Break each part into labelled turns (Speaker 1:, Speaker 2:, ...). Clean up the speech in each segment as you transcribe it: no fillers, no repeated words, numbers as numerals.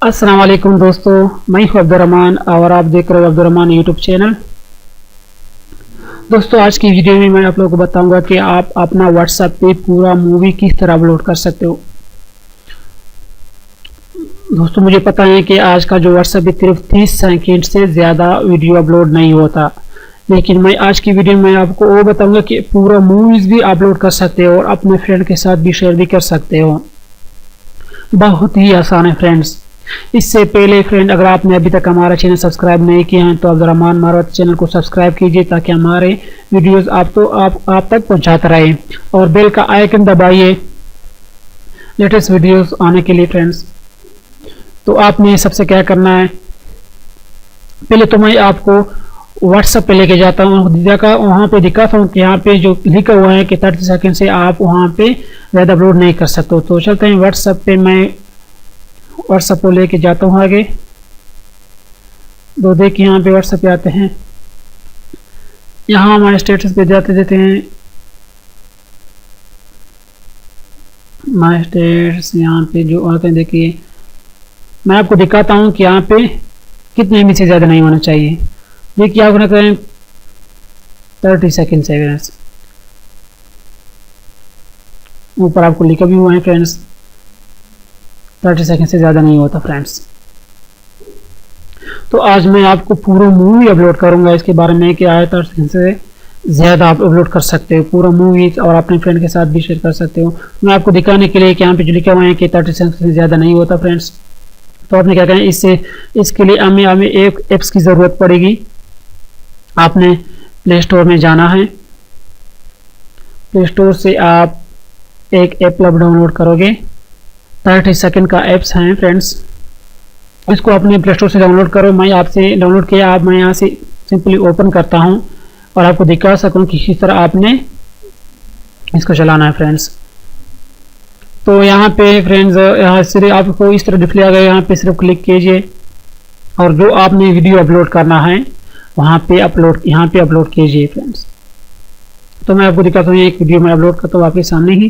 Speaker 1: अस्सलाम वालेकुम दोस्तों, मैं हूं अब्दुर्रहमान और आप देख रहे हो अब्दुर्रहमान यूट्यूब चैनल। दोस्तों आज की वीडियो में मैं आप लोगों को बताऊंगा कि आप अपना व्हाट्सएप पे पूरा मूवी किस तरह अपलोड कर सकते हो। दोस्तों मुझे पता है कि आज का जो व्हाट्सएप पे सिर्फ 30 सेकंड से ज़्यादा वीडियो अपलोड नहीं होता, लेकिन मैं आज की वीडियो में आपको वो बताऊंगा कि पूरा मूवीज़ भी अपलोड कर सकते हो और अपने फ्रेंड के साथ भी शेयर भी कर सकते हो। बहुत ही आसान है फ्रेंड्स। इससे पहले फ्रेंड, अगर आपने अभी तक हमारा चैनल सब्सक्राइब नहीं किया है तो अब्दुर्रहमान मारवत चैनल को सब्सक्राइब कीजिए ताकि हमारे वीडियोस आप तक पहुंचाते रहे और बेल का आइकन दबाइए लेटेस्ट वीडियोस आने के लिए फ्रेंड्स। तो आपने सबसे क्या करना है, पहले तो मैं आपको व्हाट्सएप पे लेके जाता हूँ, वहाँ पे दिखाता हूँ कि यहाँ पे जो लिखा हुआ है कि 30 सेकंड से आप वहाँ पे ज़्यादा अपलोड नहीं कर सकते। तो चलते हैं व्हाट्सएप पे, मैं व्हाट्सएप को लेके जाता हूँ आगे। तो देखिए यहाँ पे व्हाट्सएप पे आते हैं, यहाँ हमारे स्टेटस पे जाते देते हैं माय स्टेटस। यहाँ पे जो आते हैं देखिए, मैं आपको दिखाता हूँ कि यहाँ पे कितने एमबी से ज़्यादा नहीं होना चाहिए। देखिए आप करें 30 सेकेंड से ऊपर आपको लिखा भी हुआ है फ्रेंड्स, 30 सेकंड से ज़्यादा नहीं होता फ्रेंड्स। तो आज मैं आपको पूरा मूवी अपलोड करूंगा इसके बारे में कि आया 30 सेकंड से ज़्यादा आप अपलोड कर सकते हो पूरा मूवी और अपने फ्रेंड के साथ भी शेयर कर सकते हो। मैं आपको दिखाने के लिए कि यहाँ पे जो लिखा हुआ है कि 30 सेकंड से ज़्यादा नहीं होता फ्रेंड्स। तो आपने क्या करें, इसके लिए हमें एक ऐप्स की ज़रूरत पड़ेगी। आपने प्ले स्टोर में जाना है, प्ले स्टोर से आप एक ऐप डाउनलोड करोगे। 30 सेकंड का ऐप्स हैं फ्रेंड्स, इसको अपने प्ले स्टोर से डाउनलोड करो। मैं आपसे डाउनलोड किया, मैं यहाँ से सिंपली ओपन करता हूँ और आपको दिखा सकूँ कि किस तरह आपने इसको चलाना है फ्रेंड्स। तो यहाँ पे फ्रेंड्स, यहाँ सिर्फ आपको इस तरह डिस्प्ले आ गया, यहाँ पे सिर्फ क्लिक कीजिए और जो आपने वीडियो अपलोड करना है वहाँ पे यहाँ पे अपलोड कीजिए फ्रेंड्स। तो मैं आपको दिखाता हूँ, एक वीडियो में अपलोड करता हूँ आपके सामने ही।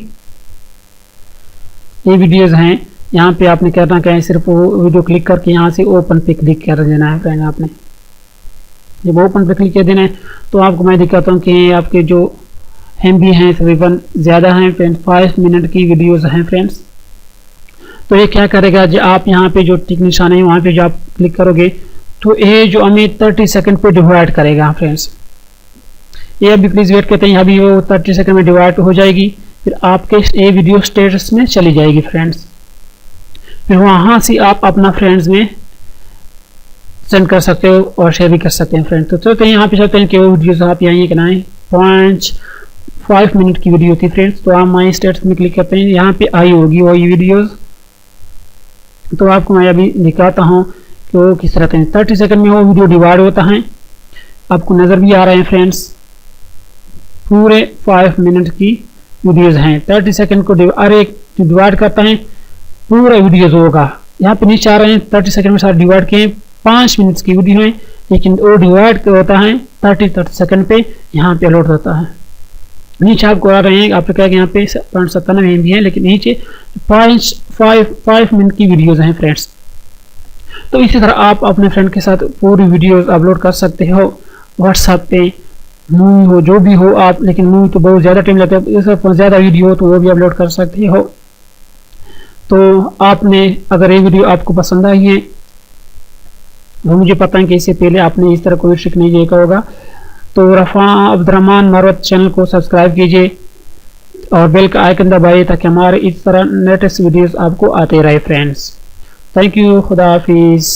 Speaker 1: ये वीडियोस हैं, यहाँ पे आपने करना क्या है, सिर्फ वो वीडियो क्लिक करके यहाँ से ओपन पे क्लिक कर देना है फ्रेंड। आपने जब ओपन पे क्लिक कर देना है तो आपको मैं दिखाता हूँ कि आपके जो एमबी हैं तकरीबन ज़्यादा हैं फ्रेंड, 5 मिनट की वीडियोस हैं फ्रेंड्स। तो ये क्या करेगा, जो आप यहाँ पे जो टिक निशान है वहाँ पे जो आप क्लिक करोगे तो ये जो हमें 30 सेकंड पे डिवाइड करेगा फ्रेंड्स। ये अभी प्लीज़ वेट करते हैं, अभी वो 30 सेकंड में डिवाइड हो जाएगी, फिर आपके ये वीडियो स्टेटस में चली जाएगी फ्रेंड्स। फिर वहाँ से आप अपना फ्रेंड्स में सेंड कर सकते हो और शेयर भी कर सकते हैं फ्रेंड्स। तो चलते हैं यहाँ पे, चलते हैं कि वो वीडियोस आप यहाँ बनाएं। 5 मिनट की वीडियो थी फ्रेंड्स। तो आप माई स्टेटस में क्लिक करते हैं, यहाँ पे आई होगी वो वीडियोस। तो आपको मैं अभी दिखाता हूँ कि वो किस तरह से 30 सेकंड में वो वीडियो डिवाइड होता है। आपको नज़र भी आ रहे हैं फ्रेंड्स, पूरे 5 मिनट की वीडियोस हैं। 30 सेकंड को डिवाइड करता है, पूरा वीडियोस होगा। यहाँ पे नीचे आ रहे हैं 30 सेकंड में सारे डिवाइड किए, 5 मिनट की वीडियो है, लेकिन वो डिवाइड होता है 30 सेकंड पे, यहाँ पे अपलोड होता है। नीचे आपको आ रहे हैं, आपको क्या यहाँ पे 97 MB है, लेकिन नीचे 5 मिनट की वीडियोस हैं फ्रेंड्स। तो इसी तरह आप अपने फ्रेंड के साथ पूरी वीडियोस अपलोड कर सकते हो व्हाट्सएप पे। मूवी हो जो भी हो आप, लेकिन मूवी तो बहुत ज़्यादा टाइम लगता है, इससे ज़्यादा वीडियो हो तो वो भी अपलोड कर सकते हो। तो आपने अगर ये वीडियो आपको पसंद आई है, वो मुझे पता है कि इससे पहले आपने इस तरह कोई ट्रिक नहीं देखा होगा, तो अब्दुर्रहमान मारवत चैनल को सब्सक्राइब कीजिए और बेल का आइकन दबाइए ताकि हमारे इस तरह लेटेस्ट वीडियोस आपको आते रहे फ्रेंड्स। थैंक यू, खुदा हाफिज़।